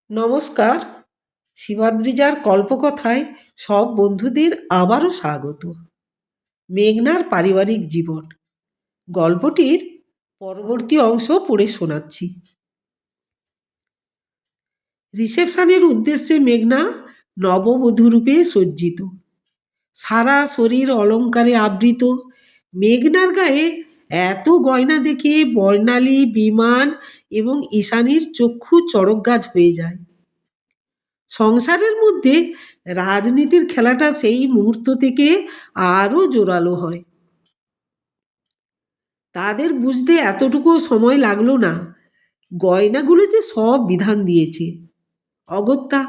নমস্কার। শিবাদ্রিজার কল্পকথায় সব বন্ধুদের আবারও স্বাগত। মেঘনার পারিবারিক জীবন গল্পটির পরবর্তী অংশ পড়ে শোনাচ্ছি। রিসেপশনের উদ্দেশ্যে মেঘনা নববধূরূপে সজ্জিত, সারা শরীর অলঙ্কারে আবৃত। মেঘনার গায়ে এত গয়না দেখে বর্ণালী, বিমান এবং ঈশানীর চক্ষু চড়কগাছ হয়ে যায়। সংসারের মধ্যে রাজনীতির খেলাটা সেই মুহূর্ত থেকে আরও জোরালো হয়। তাদের বুঝতে এতটুকু সময় লাগলো না, গয়নাগুলো যে সব বিধান দিয়েছে। অগত্যা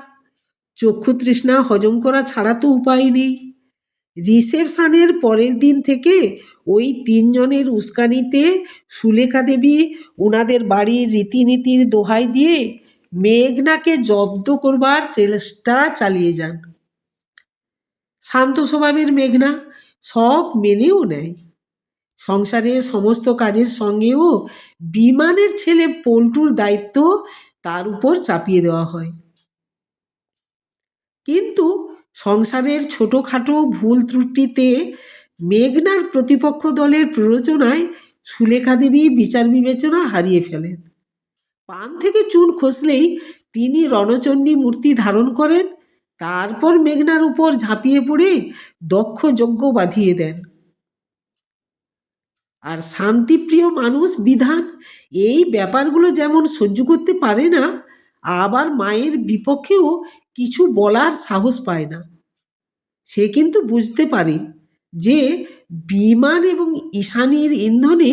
চক্ষুতৃষ্ণা হজম করা ছাড়া তো উপায় নেই। রিসেপশনের পরের দিন থেকে ওই তিনজনের উস্কানিতে সুলেখা দেবী ওনাদের বাড়ির রীতিনীতির দোহাই দিয়ে মেঘনাকে জব্দ করবার চেষ্টা চালিয়ে যান। শান্ত স্বভাবের মেঘনা সব মেনেও নেয়। সংসারের সমস্ত কাজের সঙ্গেও বিমানের ছেলে পল্টুর দায়িত্ব তার উপর চাপিয়ে দেওয়া হয়। কিন্তু সংসারের ছোটোখাটো ভুল ত্রুটিতে মেঘনার প্রতিপক্ষ দলের প্ররোচনায় সুলেখা দেবী বিচার বিবেচনা হারিয়ে ফেলেন। পান থেকে চুন খসলেই তিনি রণচণ্ডী মূর্তি ধারণ করেন, তারপর মেঘনার উপর ঝাঁপিয়ে পড়ে দক্ষ যজ্ঞ বাঁধিয়ে দেন। আর শান্তিপ্রিয় মানুষ বিধান এই ব্যাপারগুলো যেমন সহ্য করতে পারে না, আবার মায়ের বিপক্ষেও কিছু বলার সাহস পায় না। সে কিন্তু বুঝতে পারে যে বিমান এবং ঈশানীর ইন্ধনে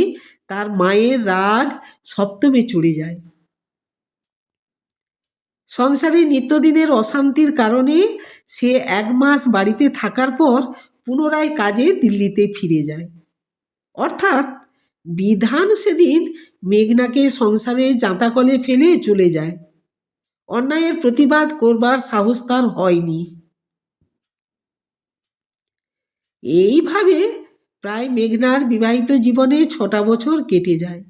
তার মায়ের রাগ সপ্তমে চড়ে যায়। সংসারে নিত্যদিনের অশান্তির কারণে সে 1 মাস বাড়িতে থাকার পর পুনরায় কাজে দিল্লিতে ফিরে যায়। অর্থাৎ বিধান সেদিন মেঘনাকে সংসারে জাঁতাকলে ফেলে চলে যায়। অন্যায়ের প্রতিবাদ করবার সাহস তার হয়নি। এইভাবে প্রায় মেঘনার বিবাহিত জীবনে 6টা বছর কেটে যায়।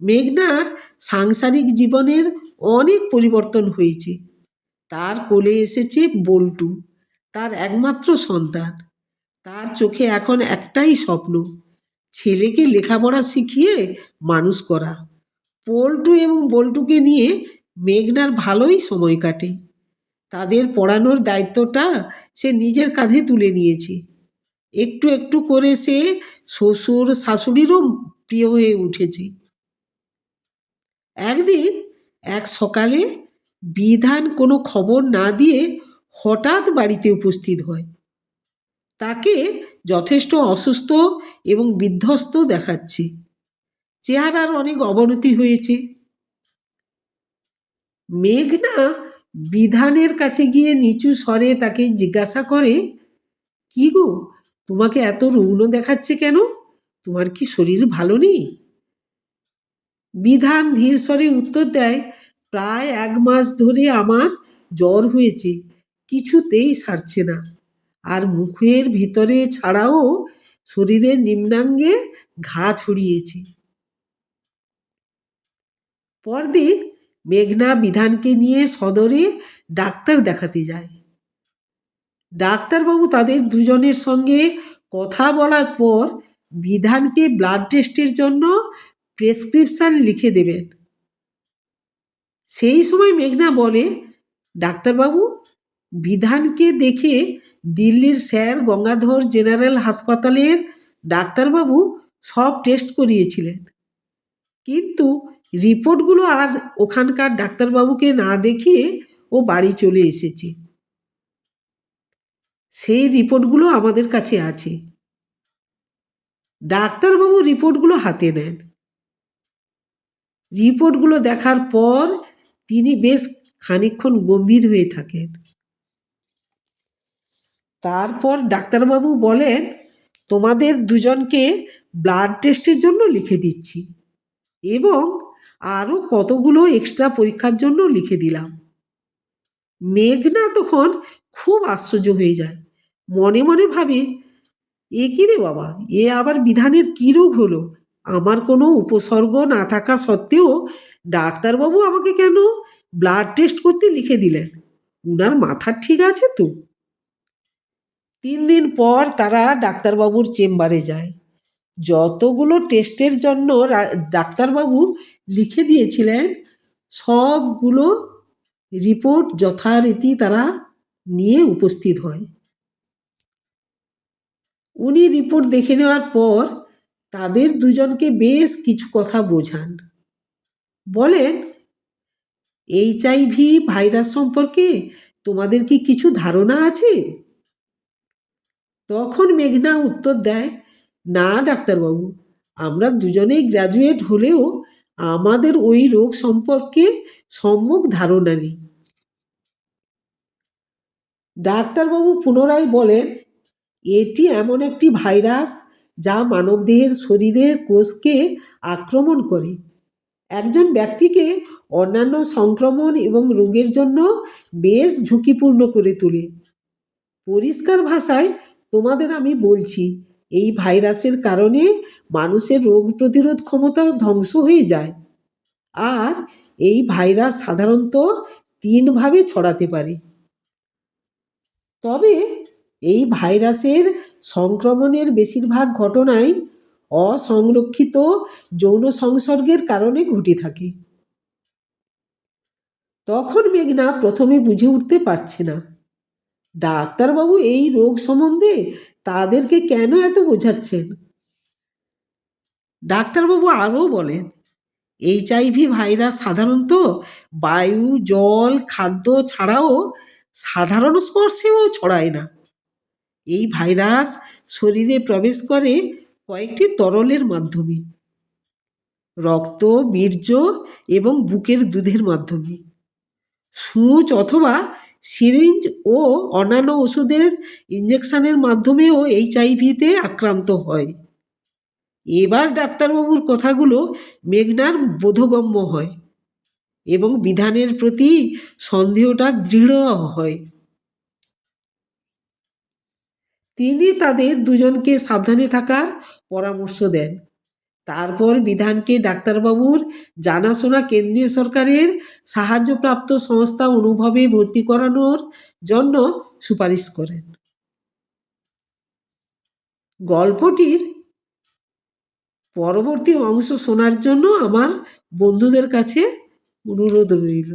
মেঘনার সাংসারিক জীবনের অনেক পরিবর্তন হয়েছে। তার কোলে এসেছে বল্টু, তার একমাত্র সন্তান। তার চোখে এখন একটাই স্বপ্ন, ছেলেকে লেখাপড়া শিখিয়ে মানুষ করা। পল্টু এবং বল্টুকে নিয়ে মেঘনার ভালোই সময় কাটে। তাদের পড়ানোর দায়িত্বটা সে নিজের কাঁধে তুলে নিয়েছে। একটু একটু করে সে শ্বশুর শাশুড়িরও প্রিয় হয়ে উঠেছে। একদিন এক সকালে বিধান কোনো খবর না দিয়ে হঠাৎ বাড়িতে উপস্থিত হয়। তাকে যথেষ্ট অসুস্থ এবং বিধ্বস্ত দেখাচ্ছে। চেহারার অনেক অবনতি হয়েছে। মেঘনা বিধানের কাছে গিয়ে নিচু স্বরে তাকে জিজ্ঞাসা করে, কি গো, তোমাকে এত রুগ্ন দেখাচ্ছে কেন? তোমার কি শরীর ভালো নেই? বিধান ধীর স্বরে উত্তর দেয়, প্রায় 1 মাস ধরে আমার জ্বর হয়েছে, কিছুতেই সারছে না। আর মুখের ভিতরে ছাড়াও শরীরের নিম্নাঙ্গে ঘা ছড়িয়েছে। পরদিন মেঘনা বিধানকে নিয়ে সদরে ডাক্তার দেখাতে যায়। ডাক্তারবাবু তাদের দুজনের সঙ্গে কথা বলার পর বিধানকে ব্লাড টেস্টের জন্য প্রেসক্রিপশন লিখে দেবেন। সেই সময় মেঘনা বলে, ডাক্তারবাবু, বিধানকে দেখে দিল্লির স্যার গঙ্গাধর জেনারেল হাসপাতালের ডাক্তারবাবু সব টেস্ট করিয়েছিলেন, কিন্তু রিপোর্টগুলো আর ওখানকার ডাক্তারবাবুকে না দেখিয়ে ও বাড়ি চলে এসেছে। সেই রিপোর্টগুলো আমাদের কাছে আছে। ডাক্তারবাবু রিপোর্টগুলো হাতে নেন। রিপোর্টগুলো দেখার পর তিনি বেশ খানিকক্ষণ গম্ভীর হয়ে থাকেন। তারপর ডাক্তারবাবু বলেন, তোমাদের দুজনকে ব্লাড টেস্টের জন্য লিখে দিচ্ছি এবং আরও কতগুলো এক্সট্রা পরীক্ষার জন্য লিখে দিলাম। মেঘনা তখন খুব আশ্চর্য হয়ে যায়। মনে মনে ভাবে, এ কী রে বাবা, এ আবার বিধানের কী রোগ হলো? আমার কোনো উপসর্গ না থাকা সত্ত্বেও ডাক্তারবাবু আমাকে কেন ব্লাড টেস্ট করতে লিখে দিলেন? উনার মাথা ঠিক আছে তো? 3 দিন পর তারা ডাক্তারবাবুর চেম্বারে যায়। যতগুলো টেস্টের জন্য ডাক্তারবাবু লিখে দিয়েছিলেন সবগুলো রিপোর্ট যথারীতি তারা নিয়ে উপস্থিত হয়। উনি রিপোর্ট দেখে নেওয়ার পর তাদের দুজনকে বেশ কিছু কথা বোঝান। বলেন, HIV ভাইরাস সম্পর্কে তোমাদের কি কিছু ধারণা আছে? তখন মেঘনা উত্তর দেয়, না ডাক্তারবাবু, আমরা দুজনেই গ্র্যাজুয়েট হলেও আমাদের ওই রোগ সম্পর্কে সম্যক ধারণা নেই। ডাক্তারবাবু পুনরায় বলেন, এটি এমন একটি ভাইরাস যা মানবদেহের শরীরের কোষকে আক্রমণ করে, একজন ব্যক্তিকে অন্যান্য সংক্রমণ এবং রোগের জন্য বেশ ঝুঁকিপূর্ণ করে তোলে। পরিষ্কার ভাষায় তোমাদের আমি বলছি, এই ভাইরাসের কারণে মানুষের রোগ প্রতিরোধ ক্ষমতা ধ্বংস হয়ে যায়। আর এই ভাইরাস সাধারণত 3 ভাবে ছড়াতে পারে। তবে এই ভাইরাসের সংক্রমণের বেশিরভাগ ঘটনাই অসংরক্ষিত যৌন সংসর্গের কারণে ঘটে থাকে। তখন মেঘনা প্রথমে বুঝে উঠতে পারছে না ডাক্তারবাবু এই রোগ সম্বন্ধে তাদেরকে কেন এত বোঝাচ্ছেন। ডাক্তারবাবু আরও বলেন, HIV ভাইরাস সাধারণত বায়ু, জল, খাদ্য ছাড়াও সাধারণ স্পর্শেও ছড়ায় না। এই ভাইরাস শরীরে প্রবেশ করে কয়েকটি তরলের মাধ্যমে, রক্ত, বীর্য এবং বুকের দুধের মাধ্যমে। সূচ অথবা সিরিঞ্জ ও অন্যান্য ওষুধের ইঞ্জেকশনের মাধ্যমেও HIV-তে আক্রান্ত হয়। এবার ডাক্তারবাবুর কথাগুলো মেঘনার বোধগম্য হয় এবং বিধানের প্রতি সন্দেহটা দৃঢ় হয়। তিনি তাদের দুজনকে সাবধানে থাকার পরামর্শ দেন। তারপর বিধানকে ডাক্তারবাবুর জানাশোনা কেন্দ্রীয় সরকারের সাহায্যপ্রাপ্ত সংস্থা অনুভবে ভর্তি করানোর জন্য সুপারিশ করেন। গল্পটির পরবর্তী অংশ শোনার জন্য আমার বন্ধুদের কাছে অনুরোধ রইল।